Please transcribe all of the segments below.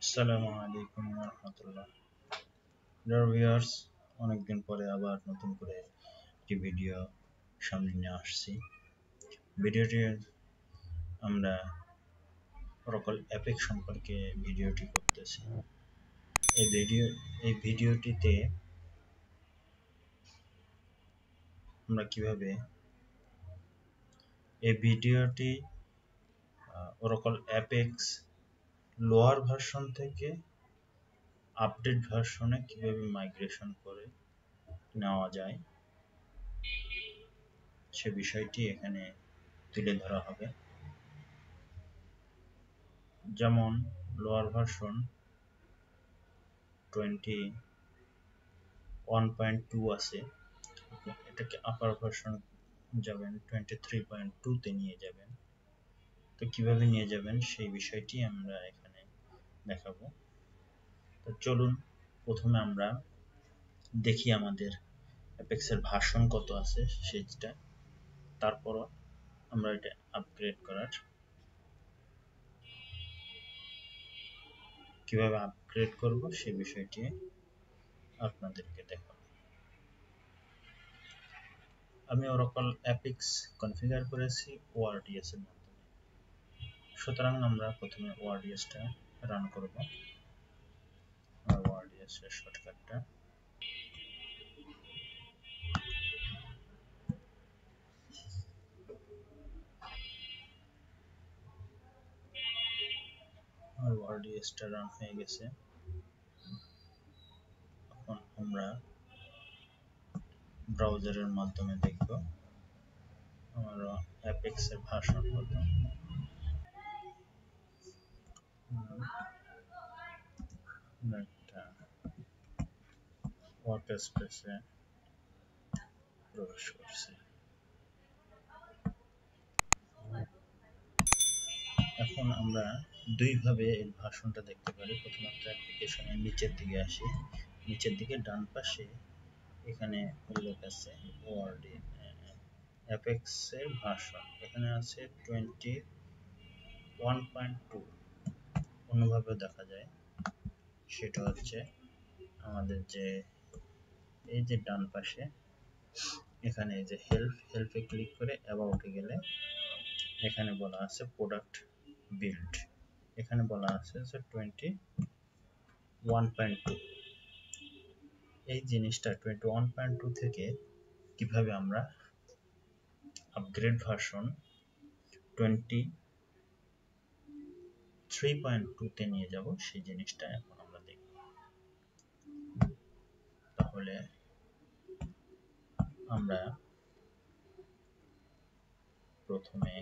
Assalamu Alaikum Rahmatullah. Dear viewers, অনেকদিন পরে আবার নতুন করে একটি ভিডিও সামনে নিয়ে আসছি। ভিডিওটি আমরা ওরাকল অ্যাপেক্স সম্পর্কে ভিডিওটি করতেছি। এই ভিডিওটিতে আমরা কিভাবে ওরাকল অ্যাপেক্স লোয়ার ভার্সন থেকে আপডেট ভার্সনে কিভাবে মাইগ্রেশন করে নেওয়া যায় সে বিষয়টি এখানে তুলে ধরা হবে। যেমন লোয়ার ভার্সন 21.2 আছে, এটাকে আপার ভার্সন যাবেন 23.2 তে নিয়ে যাবেন। তো কিভাবে নিয়ে যাবেন সেই বিষয়টি আমরা এখানে দেখাবো। তো চলুন প্রথমে আমরা দেখি আমাদের অ্যাপেক্সের ভার্সন কত আছে সেটা, তারপর আমরা এটা আপগ্রেড করার কিভাবে আপগ্রেড করব সেই বিষয়টি আপনাদেরকে দেখাবো। আমি ওরাকল অ্যাপেক্স কনফিগার করেছি ওআরডিএস এর মাধ্যমে, সুতরাং আমরা প্রথমে ওআরডিএসটা রান করব। ওআরডিএস এর শর্টকাটটা ওআরডিএসটা রান হয়ে গেছে। এখন আমরা ব্রাউজারের মাধ্যমে দেখব আমার অ্যাপেক্স এর ভার্সন কত। একটা ওয়ার্ক স্পেসে প্রবেশ করছি। এখন আমরা দুইভাবে এই ভার্সনটা দেখতে পারি। প্রথমত অ্যাপ্লিকেশনের নিচের দিকে আসি, নিচের দিকে ডান পাশে এখানে উল্লেখ আছে ওআরডি অ্যাপেক্স এর ভার্সন, এখানে আছে 21.2। অন্যভাবে দেখা যায়, সেটা হচ্ছে আমাদের যে এই যে ডান পাশে এখানে এই যে হেল্পে ক্লিক করে অ্যাবাউটে গেলে এখানে বলা আছে প্রোডাক্ট বিল্ড, এখানে বলা আছে যে 21.2। এই জিনিসটা 21.2 থেকে কিভাবে আমরা আপগ্রেড ভার্সন 23.2 তে নিয়ে যাব সেই জিনিসটা এখন আমরা দেখব। তাহলে আমরা প্রথমে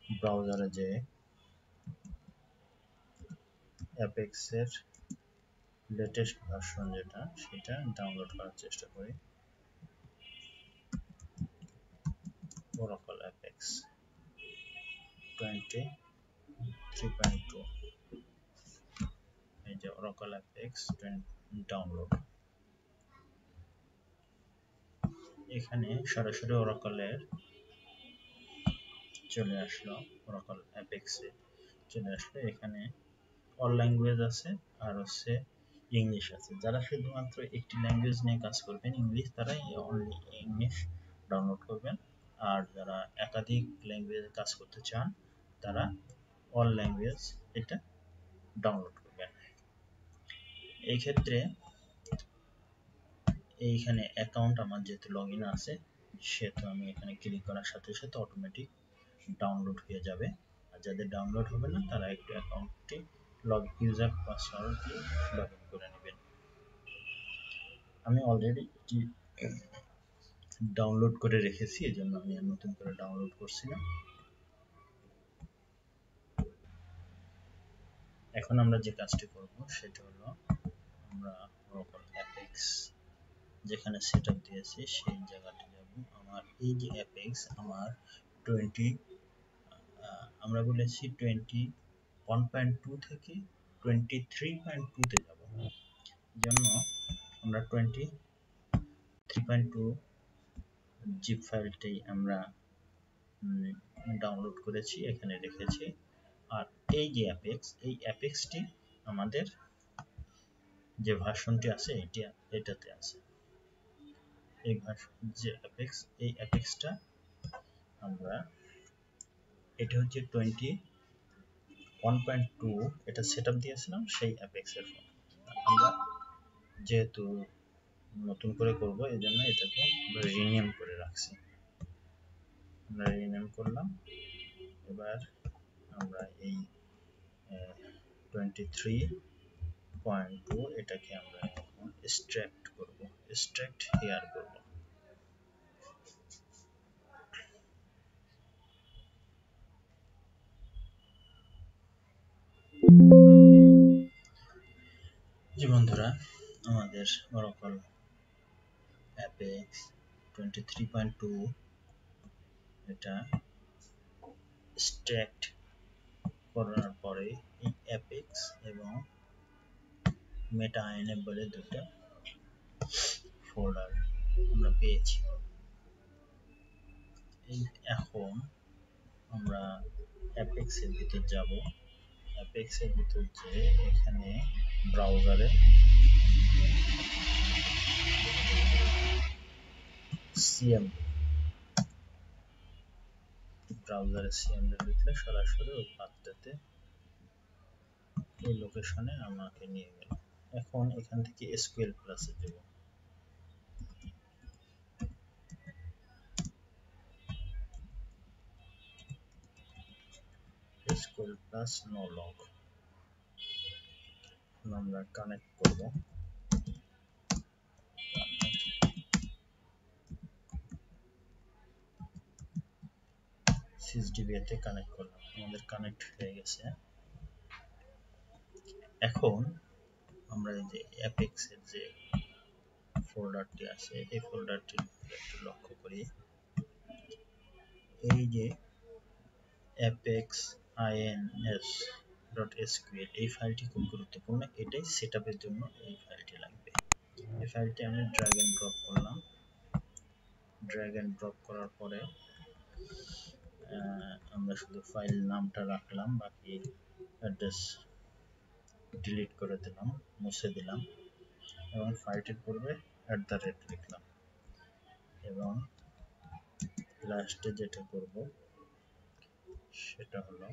ব্রাউজারে যে অ্যাপেক্স এর লেটেস্ট ভার্সন যেটা সেটা ডাউনলোড করার চেষ্টা করি। ওরাকল অ্যাপেক্স 23.2, এই যে ওরাকল অ্যাপেক্স ডাউনলোড। এখানে সরাসরি ওরাকলের চলে আসলো, ওরাকল অ্যাপেক্সে চলে আসলো। এখানে অল ল্যাঙ্গুয়েজ আছে আর হচ্ছে ইংলিশ আছে। যারা শুধুমাত্র একটি ল্যাঙ্গুয়েজ নিয়ে কাজ করবেন ইংলিশ, তারাই অনলি ইংলিশ ডাউনলোড করবেন। আর যারা একাধিক ল্যাঙ্গুয়েজে কাজ করতে চান তারা অল ল্যাঙ্গুয়েজ এটা ডাউনলোড করবেন। এই ক্ষেত্রে এইখানে অ্যাকাউন্ট আমার যেহেতু লগ ইন আছে সেহেতু আমি এখানে ক্লিক করার সাথে সাথে অটোমেটিক ডাউনলোড হয়ে যাবে। আর যাদের ডাউনলোড হবে না তারা একটু অ্যাকাউন্টটি ইউজার পাসওয়ার্ড দিয়ে লগ ইন করে নেবেন। আমি অলরেডি এটি ডাউনলোড করে রেখেছি, এই জন্য আমি নতুন করে ডাউনলোড করছি না। এখন আমরা যে কাজটি করব সেটা হলো আমরা ওরাকল অ্যাপেক্স যেখানে সেট আপ দিয়েছি সেই জায়গাটি যাব। আমার এই যে অ্যাপেক্স আমার আমরা বলেছি 21.2 থেকে 23.2 তে যাব। জন্য আমরা 23.2 জিপ ফাইলটি আমরা ডাউনলোড করেছি, এখানে রেখেছি। আর এই যে এই অ্যাপেক্সটি আমাদের যে ভার্সনটি আছে এটাতে আছে। এই যে এই অ্যাপেক্সটা আমরা, এটা হচ্ছে 21.2, এটা সেট আপ দিয়েছিলাম সেই অ্যাপেক্সের ফোন। আমরা যেহেতু নতুন করে করব এই জন্য এটাকে রিনেম করে রাখছি। আমরা রিনেম করলাম। এবার আমরা এই 23.2 এটাকে আমরা এখন এক্সট্রাক্ট করব, এক্সট্রাক্ট হেয়ার করব। জি বন্ধুরা, আমাদের ওরাকল অ্যাপেক্স 23.2 এটা এক্সট্রাক্ট করার পরে এই অ্যাপেক্স এবং মেটা আইএনএফ বলে দুটো ফোল্ডার আমরা পেয়েছি। এখন আমরা অ্যাপেক্সের ভিতর যাব। অ্যাপেক্সের ভিতর যে এখানে ব্রাউজারে সিএমডি, ব্রাউজারে সিএমডি লিখলে সরাসরি ওই পাথটাতে, এই লোকেশনে আমাকে নিয়ে গেল। এখন এখান থেকে এসকিউএল প্লাসে দেব। এসকিউএল প্লাস নো লগ আমরা কানেক্ট করব। সিএসডিবিতে কানেক্ট করলাম, আমাদের কানেক্ট হয়ে গেছে। এখন আমরা এই যে অ্যাপেক্সের যে ফোল্ডারটি আছে এই ফোল্ডারটি একটু লক্ষ্য করি। এই যে apex ins.sql এই ফাইলটি খুব গুরুত্বপূর্ণ, এটাই সেটআপের জন্য এই ফাইলটি লাগবে। এই ফাইলটি আমি ড্র্যাগ এন্ড ড্রপ করলাম। ড্র্যাগ এন্ড ড্রপ করার পরে আমরা শুধু ফাইল নামটা রাখলাম, বাকি অ্যাড্রেস ডিলিট করে দিলাম, মুছে দিলাম এবং ফাইলটির পূর্বে @ লিখলাম এবং লাস্টে যেটা করব সেটা হলো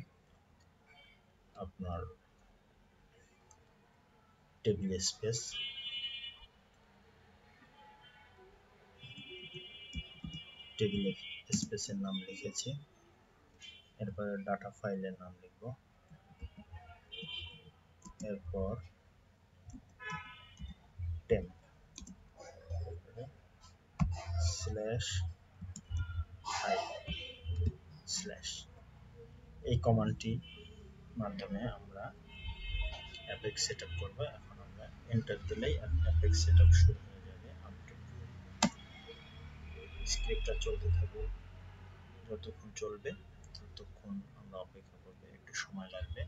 আপনার টেবিল স্পেস, টেবিল স্পেসের নাম লিখেছি, এরপরে ডাটা ফাইলের নাম লিখব, এরপর টেম্প স্ল্যাশ স্ল্যাশ, এই কমান্ডটি মাধ্যমে আমরা অ্যাপেক্স সেটআপ করব। এখন আমরা এন্টার দিলেই অ্যাপেক্স সেটআপ শুরু হয়ে যাবে। স্ক্রিপ্টটা চলতে থাকুক, যতক্ষণ চলবে ততক্ষণ আমরা অপেক্ষা করব, একটু সময় লাগবে।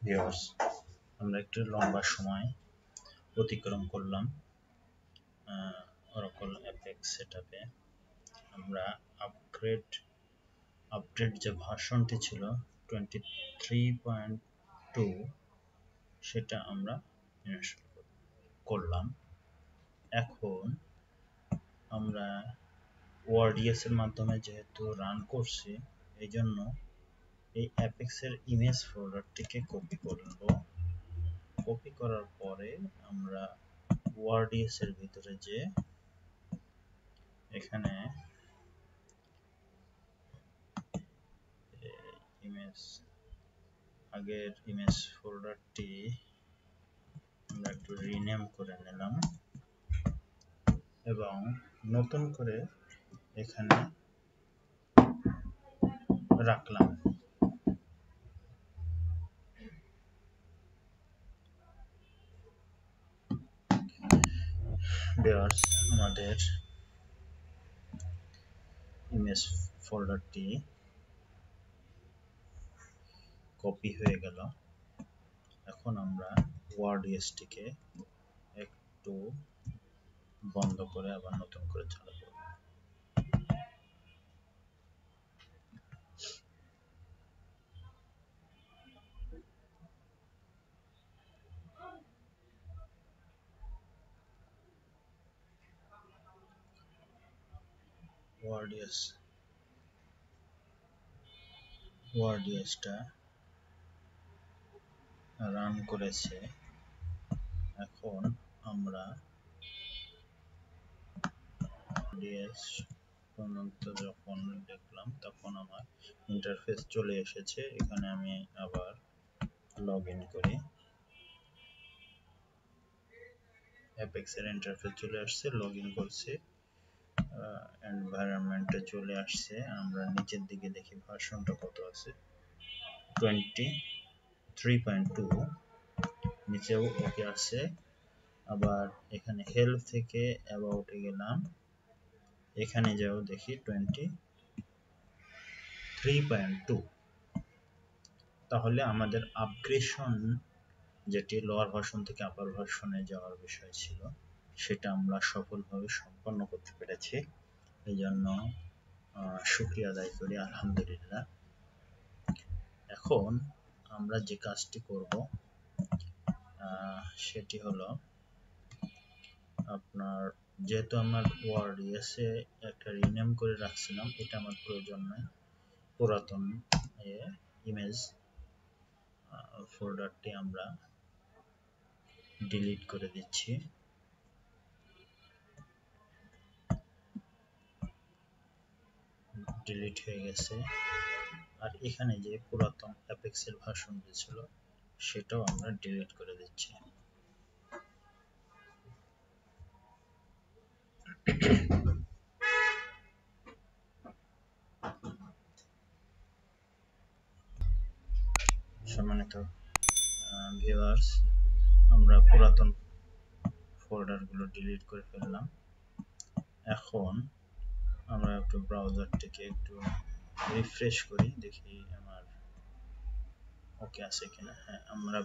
ভিউয়ার্স, আমরা একটু লম্বা সময় অতিক্রম করলাম ওরাকল অ্যাপেক্স সেটআপে। আমরা আপডেট যে ভার্সনটি ছিল 23.2 সেটা আমরা ইনস্টল করলাম। এখন আমরা ওআরডিএস এর মাধ্যমে যেহেতু রান করছি, এই জন্য এই অ্যাপেক্সের ইমেজ ফোল্ডারটিকে কপি করব। কপি করার পরে আমরা ওআরডিএস এর ভিতরে যে এখানে ইমেজ, আগের ইমেজ ফোল্ডারটি আমরা একটু রিনেম করে নিলাম এবং নতুন করে এখানে রাখলাম। ভিউয়ার্স, আমাদের ইমেজ ফোল্ডারটি কপি হয়ে গেল। এখন আমরা ওয়ার্ড ইএসটিকে একটু বন্ধ করে আবার নতুন করে চালু করব। ওয়ার্ড ইএসটা রান করেছে। এখন আমরা ডিএস পর্যন্ত যখন দেখলাম তখন আমার ইন্টারফেস চলে এসেছে। এখানে আমি আবার লগ ইন করি। অ্যাপেক্সের ইন্টারফেস চলে আসছে, লগ ইন করছি, এনভায়রনমেন্টে চলে আসছে। আমরা নিচের দিকে দেখি ভার্সনটা কত আছে, 23.2। নিচেও ওকে আছে। আবার এখানে হেল্প থেকে অ্যাবাউটে গেলাম, এখানে যাও দেখি 23.2। তাহলে আমাদের আপগ্রেশন, যেটি লোয়ার ভার্সন থেকে আপার ভার্সনে যাওয়ার বিষয় ছিল, সেটা আমরা সফলভাবে সম্পন্ন করতে পেরেছি। এই জন্য শুকরিয়া আদায় করি, আলহামদুলিল্লাহ। এখন আমরা যে কাজটি করব সেটি হলো, আপনার যেহেতু আমার ওয়ার্ড ইএসে একটা রিনেম করে রাখছিলাম, এটা আমার প্রয়োজন নয়। পুরাতন ইমেজ ফোল্ডারটি আমরা ডিলিট করে দিচ্ছি। ডিলিট হয়ে গেছে। আর এখানে যে পুরাতন অ্যাপেক্সের ভার্সন ছিল সেটাও আমরা ডিলিট করে দিচ্ছি। সম্মানিত ভিউয়ার্স, আমরা পুরাতন ফোল্ডারগুলো ডিলিট করে ফেললাম। এখন আমরা একটু ব্রাউজারটিকে একটু রিফ্রেশ করি, দেখি আমার ওকে আছে কিনা। হ্যাঁ, আমরা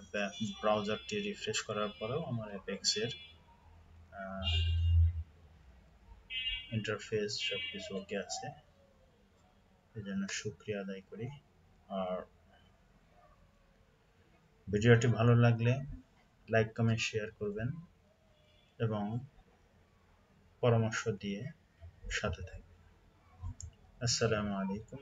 ব্রাউজারটি রিফ্রেশ করার পরেও আমার অ্যাপেক্সের ইন্টারফেস সবকিছু ওকে আছে। এই জন্য শুকরিয়া আদায় করি। আর ভিডিওটি ভালো লাগলে লাইক, কমেন্ট, শেয়ার করবেন এবং পরামর্শ দিয়ে সাথে থাকবেন। আসসালামু আলাইকুম।